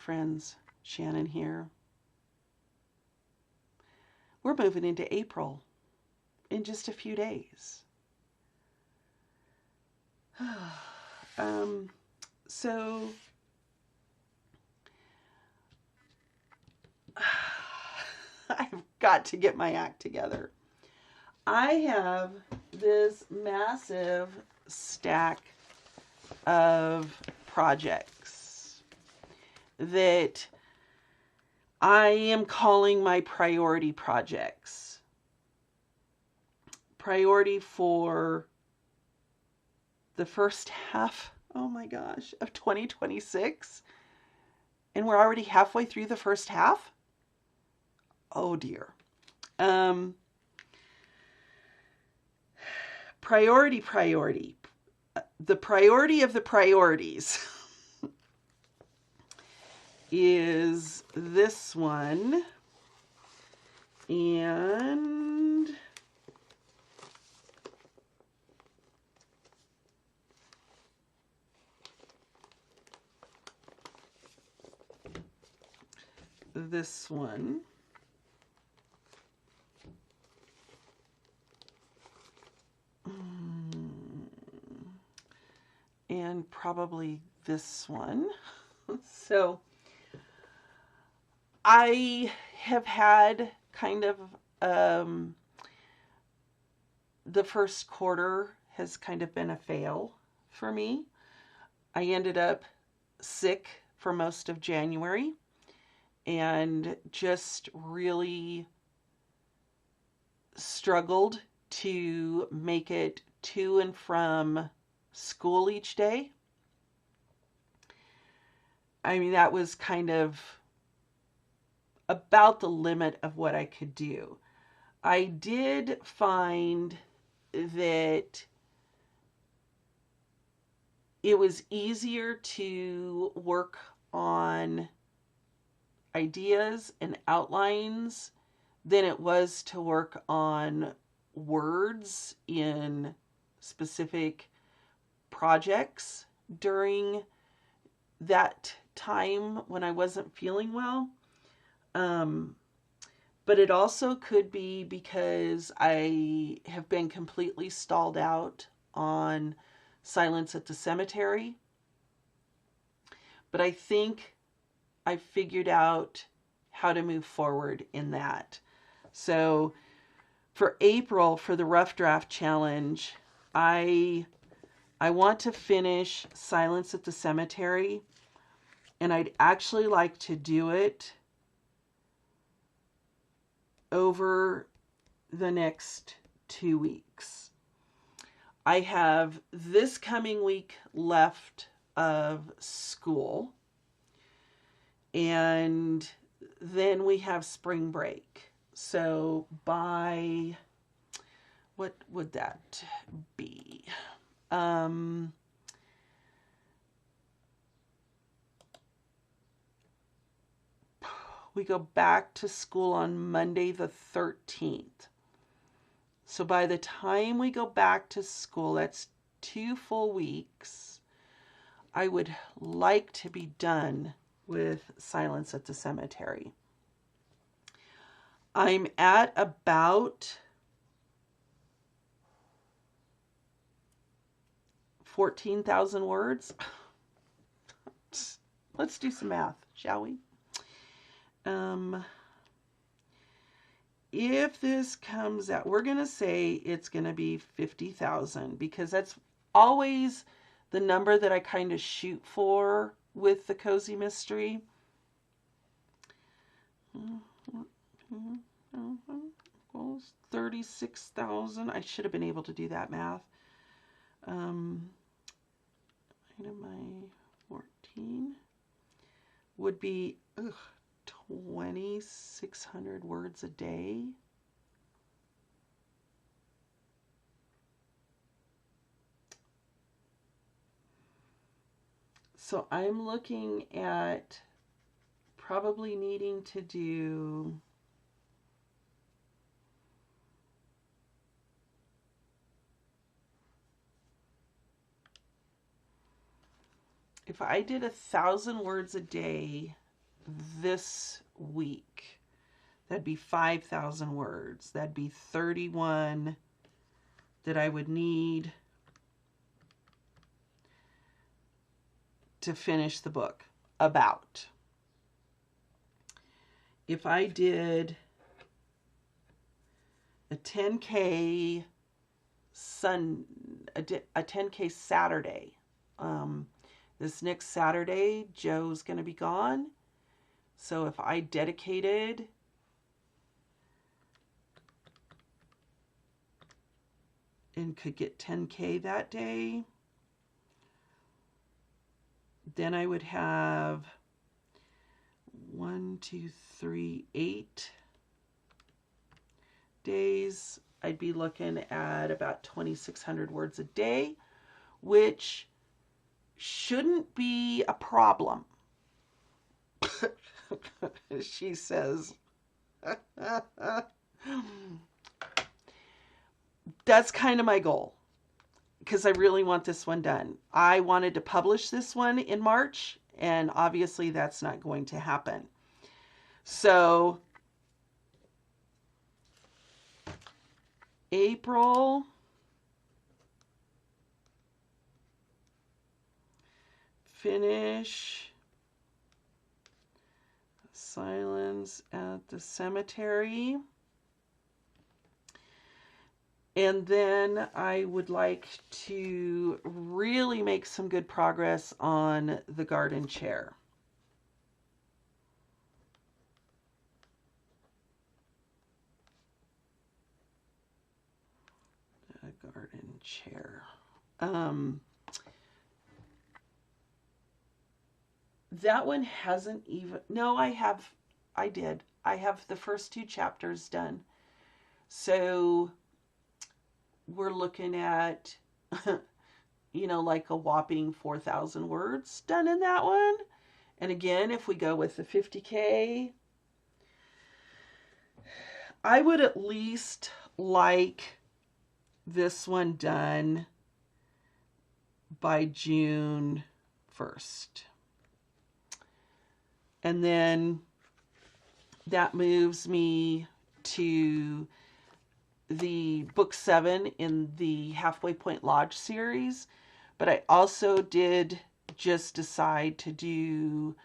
friends. Shannon here. We're moving into April in just a few days. So I've got to get my act together. I have this massive stack of projects that I am calling my priority projects. Priority for the first half, oh my gosh, of 2026. And we're already halfway through the first half? Oh dear. Priority. The priority of the priorities is this one. And this one. And probably this one. So I have had kind of the first quarter has kind of been a fail for me. I ended up sick for most of January and just really struggled to make it to and from school each day. I mean, that was kind of about the limit of what I could do. I did find that it was easier to work on ideas and outlines than it was to work on words in specific projects during that time when I wasn't feeling well. But it also could be because I have been completely stalled out on Silence at the Cemetery. But I think I figured out how to move forward in that. So for April, for the Rough Draft Challenge, I want to finish Silence at the Cemetery, and I'd actually like to do it over the next 2 weeks. I have this coming week left of school, and then we have spring break. So by, what would that be? We go back to school on Monday the 13th. So by the time we go back to school, that's 2 full weeks. I would like to be done with Silence at the Cemetery. I'm at about 14,000 words. Let's do some math, shall we? If this comes out, we're going to say it's going to be 50,000 because that's always the number that I kind of shoot for with the Cozy Mystery. 36,000. I should have been able to do that math. Item 14 would be 2,600 words a day. So I'm looking at probably needing to do if I did 1,000 words a day this week. That'd be 5,000 words. That'd be 31 that I would need to finish the book. About. If I did a 10K a 10K Saturday, this next Saturday, Joe's going to be gone. So if I dedicated and could get 10K that day, then I would have 8 days. I'd be looking at about 2,600 words a day, which shouldn't be a problem. She says. That's kind of my goal, because I really want this one done. I wanted to publish this one in March, and obviously that's not going to happen. So April, finish Silence at the Cemetery. And then I would like to really make some good progress on the garden chair. The garden chair. That one hasn't even, no, I did. I have the first 2 chapters done. So we're looking at, like a whopping 4,000 words done in that one. And again, if we go with the 50K, I would at least like this one done by June 1st. And then that moves me to the book 7 in the Halfway Point Lodge series. But I also did just decide to do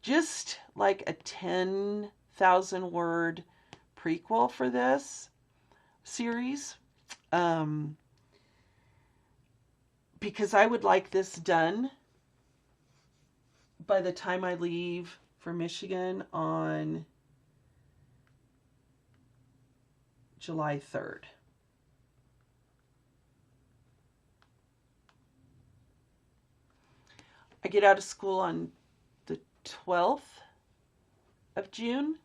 just like a 10,000 word prequel for this series. Because I would like this done by the time I leave for Michigan on July 3rd. I get out of school on the 12th of June,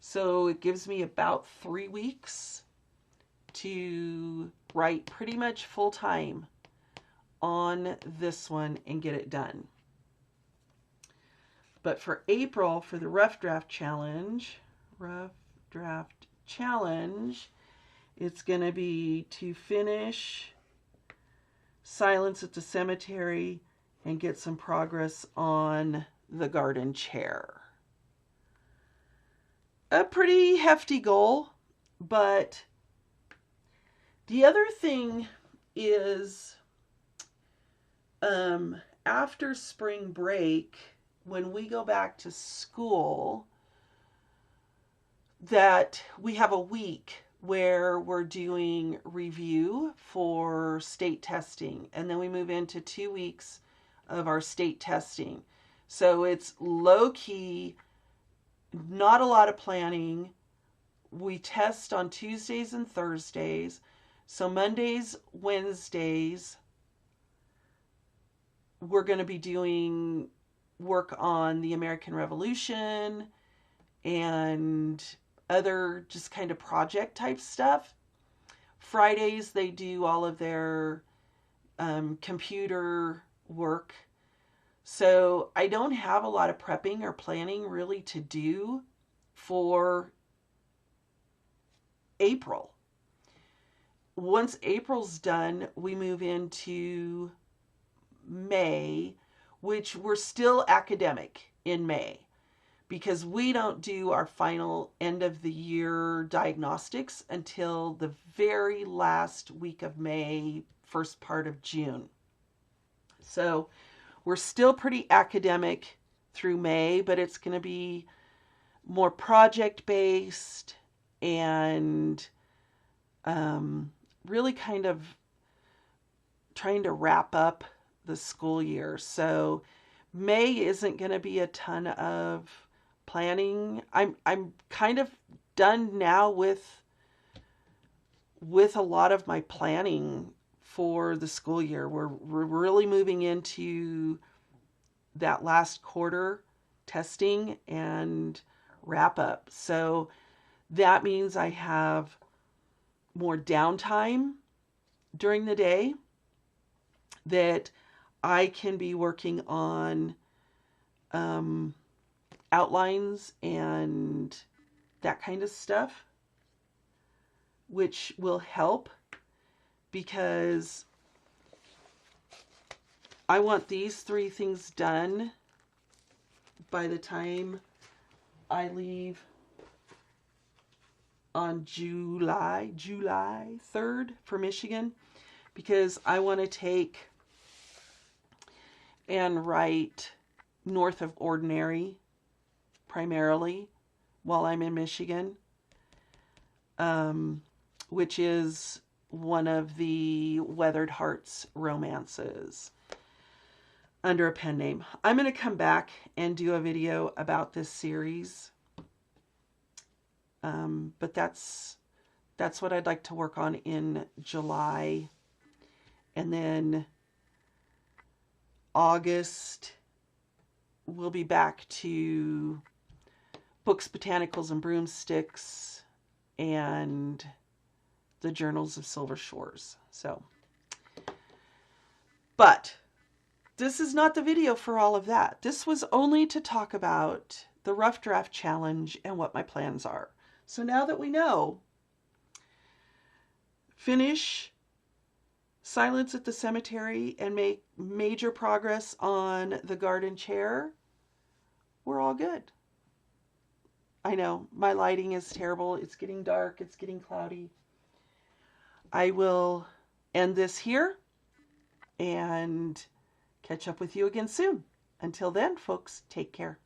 so it gives me about 3 weeks to write pretty much full time on this one and get it done. But for April, for the Rough Draft Challenge, it's going to be to finish Silence at the Cemetery and get some progress on the garden chair. A pretty hefty goal, but the other thing is after spring break, when we go back to school, that we have a week where we're doing review for state testing, and then we move into 2 weeks of our state testing. So it's low-key, not a lot of planning. We test on Tuesdays and Thursdays. So Mondays, Wednesdays, we're going to be doing work on the American Revolution and other just kind of project type stuff. Fridays, they do all of their computer work. So I don't have a lot of prepping or planning really to do for April. Once April's done, we move into May, which we're still academic in May. because we don't do our final end of the year diagnostics until the very last week of May, first part of June. So we're still pretty academic through May, but it's going to be more project based and really kind of trying to wrap up the school year. So May isn't going to be a ton of planning. I'm kind of done now with a lot of my planning for the school year. We're really moving into that last quarter testing and wrap up. So that means I have more downtime during the day that I can be working on outlines and that kind of stuff, which will help because I want these 3 things done by the time I leave on July 3rd for Michigan, because I want to take and write North of Ordinary primarily while I'm in Michigan, which is one of the Weathered Hearts romances under a pen name. I'm going to come back and do a video about this series, but that's what I'd like to work on in July. And then August, we'll be back to Books, Botanicals, and Broomsticks and the Journals of Silver Shores. So, but this is not the video for all of that. This was only to talk about the Rough Draft Challenge and what my plans are. So now that we know, finish Silence at the Cemetery and make major progress on the garden chair, we're all good. I know, my lighting is terrible. It's getting dark. It's getting cloudy. I will end this here and catch up with you again soon. Until then, folks, take care.